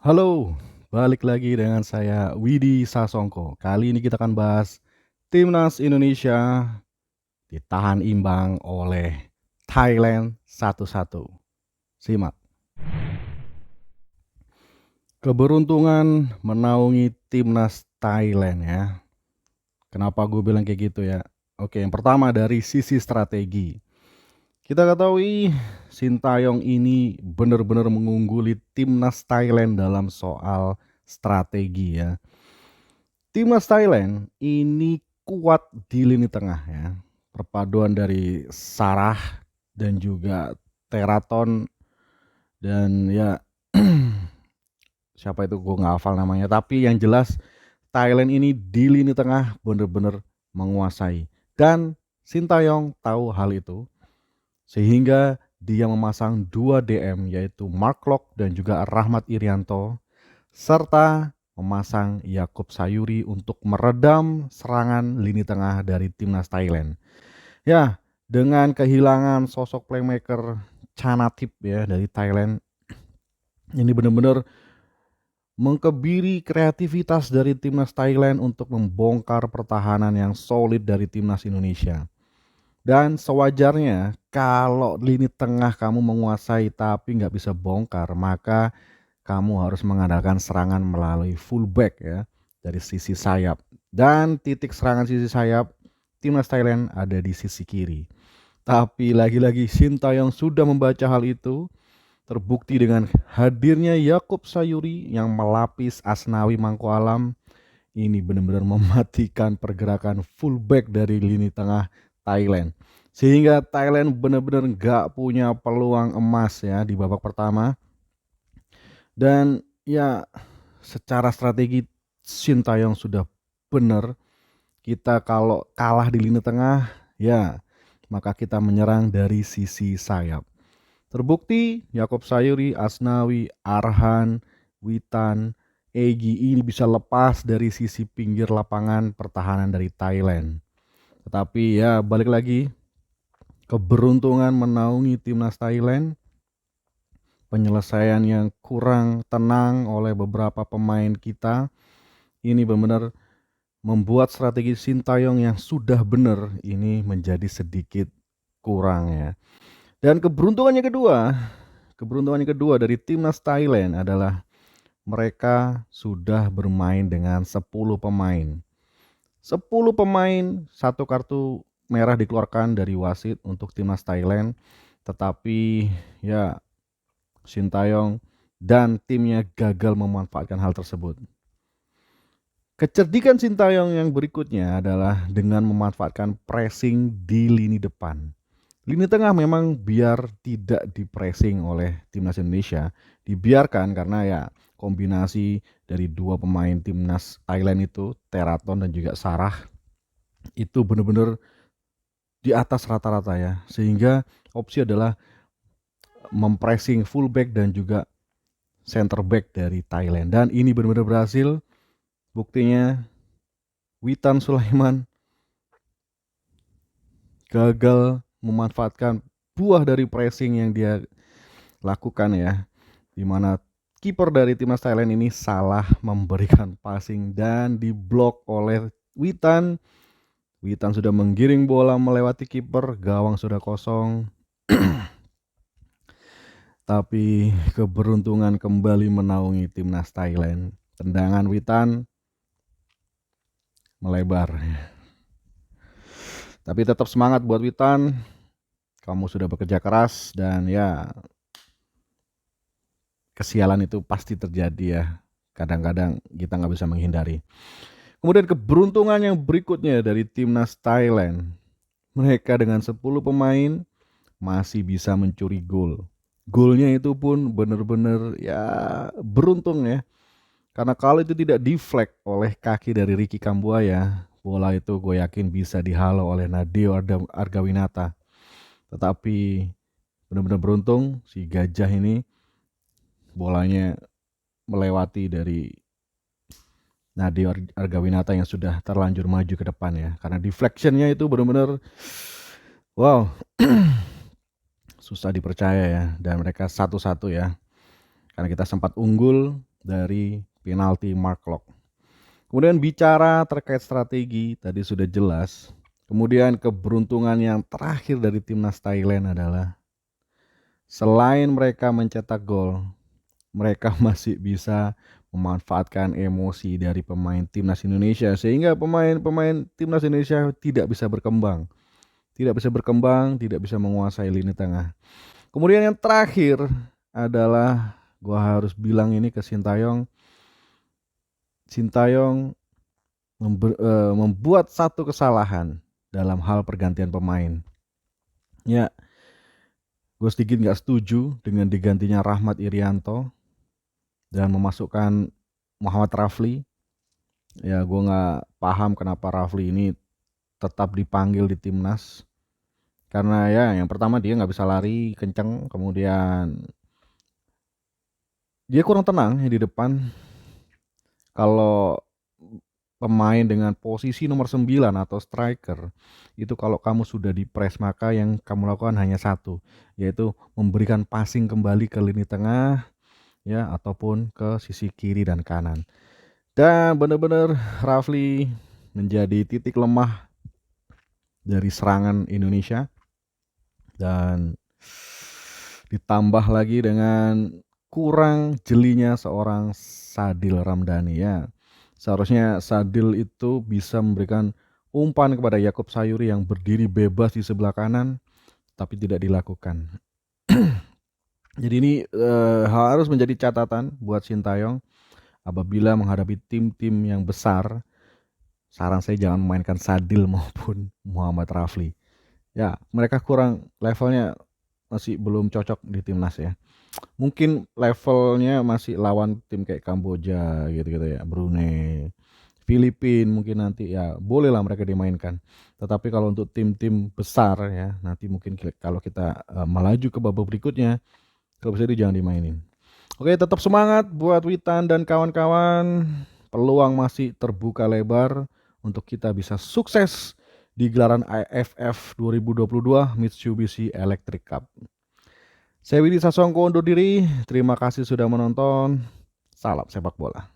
Halo, balik lagi dengan saya Widi Sasongko. Kali ini kita akan bahas Timnas Indonesia ditahan imbang oleh Thailand 1-1. Simak. Keberuntungan menaungi Timnas Thailand ya. Kenapa gue bilang kayak gitu ya? Oke, yang pertama dari sisi strategi. Kita ketahui Sintayong ini benar-benar mengungguli Timnas Thailand dalam soal strategi ya. Timnas Thailand ini kuat di lini tengah ya. Perpaduan dari Sarah dan juga Teraton dan ya siapa itu gue nggak hafal namanya. Tapi yang jelas Thailand ini di lini tengah benar-benar menguasai. Dan Sintayong tahu hal itu sehingga dia memasang 2 DM yaitu Mark Locke dan juga Rahmat Irianto serta memasang Yaakob Sayuri untuk meredam serangan lini tengah dari timnas Thailand. Ya, dengan kehilangan sosok playmaker Chanatip ya dari Thailand, ini benar-benar mengkebiri kreativitas dari timnas Thailand untuk membongkar pertahanan yang solid dari timnas Indonesia. Dan sewajarnya kalau lini tengah kamu menguasai tapi nggak bisa bongkar, maka kamu harus mengandalkan serangan melalui fullback ya dari sisi sayap. Dan titik serangan sisi sayap timnas Thailand ada di sisi kiri. Tapi lagi-lagi Sintayong sudah membaca hal itu, terbukti dengan hadirnya Yaakob Sayuri yang melapis Asnawi Mangko Alam. Ini benar-benar mematikan pergerakan fullback dari lini tengah Thailand. Sehingga Thailand benar-benar nggak punya peluang emas ya di babak pertama. Dan ya secara strategi Sintayong sudah benar. Kita kalau kalah di lini tengah ya maka kita menyerang dari sisi sayap. Terbukti Yaakob Sayuri, Asnawi, Arhan, Witan, Egy ini bisa lepas dari sisi pinggir lapangan pertahanan dari Thailand. Tetapi ya balik lagi, keberuntungan menaungi timnas Thailand, penyelesaian yang kurang tenang oleh beberapa pemain kita, ini benar-benar membuat strategi Sintayong yang sudah benar ini menjadi sedikit kurang ya. Dan keberuntungan yang kedua dari timnas Thailand adalah mereka sudah bermain dengan 10 pemain. 10 pemain, satu kartu merah dikeluarkan dari wasit untuk timnas Thailand. Tetapi ya Sintayong dan timnya gagal memanfaatkan hal tersebut. Kecerdikan Sintayong yang berikutnya adalah dengan memanfaatkan pressing di lini depan. Lini tengah memang biar tidak dipressing oleh timnas Indonesia, dibiarkan karena ya kombinasi dari dua pemain timnas Thailand itu, Teraton dan juga Sarah, itu benar-benar di atas rata-rata ya. Sehingga opsi adalah mempressing fullback dan juga center back dari Thailand. Dan ini benar-benar berhasil. Buktinya Witan Sulaiman gagal memanfaatkan buah dari pressing yang dia lakukan ya, di mana kiper dari timnas Thailand ini salah memberikan passing dan diblok oleh Witan. Witan sudah menggiring bola melewati kiper, gawang sudah kosong. Tapi keberuntungan kembali menaungi timnas Thailand. Tendangan Witan melebar. Tapi tetap semangat buat Witan. Kamu sudah bekerja keras dan ya kesialan itu pasti terjadi ya. Kadang-kadang kita nggak bisa menghindari. Kemudian keberuntungan yang berikutnya dari timnas Thailand. Mereka dengan 10 pemain masih bisa mencuri gol. Golnya itu pun benar-benar ya beruntung ya. Karena kalau itu tidak deflect oleh kaki dari Ricky Kambuaya, bola itu gue yakin bisa dihalau oleh Nadeo Argawinata. Tetapi benar-benar beruntung si gajah ini bolanya melewati dari Nadeo Argawinata yang sudah terlanjur maju ke depan ya. Karena deflectionnya itu benar-benar wow, susah dipercaya ya. Dan mereka 1-1 ya. Karena kita sempat unggul dari penalti Mark Locke. Kemudian bicara terkait strategi, tadi sudah jelas. Kemudian keberuntungan yang terakhir dari timnas Thailand adalah selain mereka mencetak gol, mereka masih bisa memanfaatkan emosi dari pemain timnas Indonesia sehingga pemain-pemain timnas Indonesia tidak bisa berkembang. Tidak bisa menguasai lini tengah. Kemudian yang terakhir adalah gua harus bilang ini ke Sintayong. Sintayong membuat satu kesalahan dalam hal pergantian pemain. Ya, gue sedikit nggak setuju dengan digantinya Rahmat Irianto dan memasukkan Muhammad Rafli. Ya, gue nggak paham kenapa Rafli ini tetap dipanggil di timnas. Karena ya, yang pertama dia nggak bisa lari kenceng, kemudian dia kurang tenang di depan. Kalau pemain dengan posisi nomor 9 atau striker, itu kalau kamu sudah di press maka yang kamu lakukan hanya satu, yaitu memberikan passing kembali ke lini tengah ya ataupun ke sisi kiri dan kanan. Dan benar-benar Rafli menjadi titik lemah dari serangan Indonesia dan ditambah lagi dengan kurang jelinya seorang Sadil Ramdhani ya. Seharusnya Sadil itu bisa memberikan umpan kepada Yakub Sayuri yang berdiri bebas di sebelah kanan, tapi tidak dilakukan. Jadi ini harus menjadi catatan buat Sintayong apabila menghadapi tim-tim yang besar. Saran saya jangan memainkan Sadil maupun Muhammad Rafli. Ya, mereka kurang levelnya masih belum cocok di timnas ya. Mungkin levelnya masih lawan tim kayak Kamboja gitu-gitu ya, Brunei, Filipina mungkin nanti ya bolehlah mereka dimainkan. Tetapi kalau untuk tim-tim besar ya, nanti mungkin kalau kita melaju ke babak berikutnya, kalau bisa jangan dimainin. Oke, tetap semangat buat Witan dan kawan-kawan. Peluang masih terbuka lebar untuk kita bisa sukses di gelaran AFF 2022 Mitsubishi Electric Cup. Saya Widi Sasongko undur diri. Terima kasih sudah menonton. Salam sepak bola.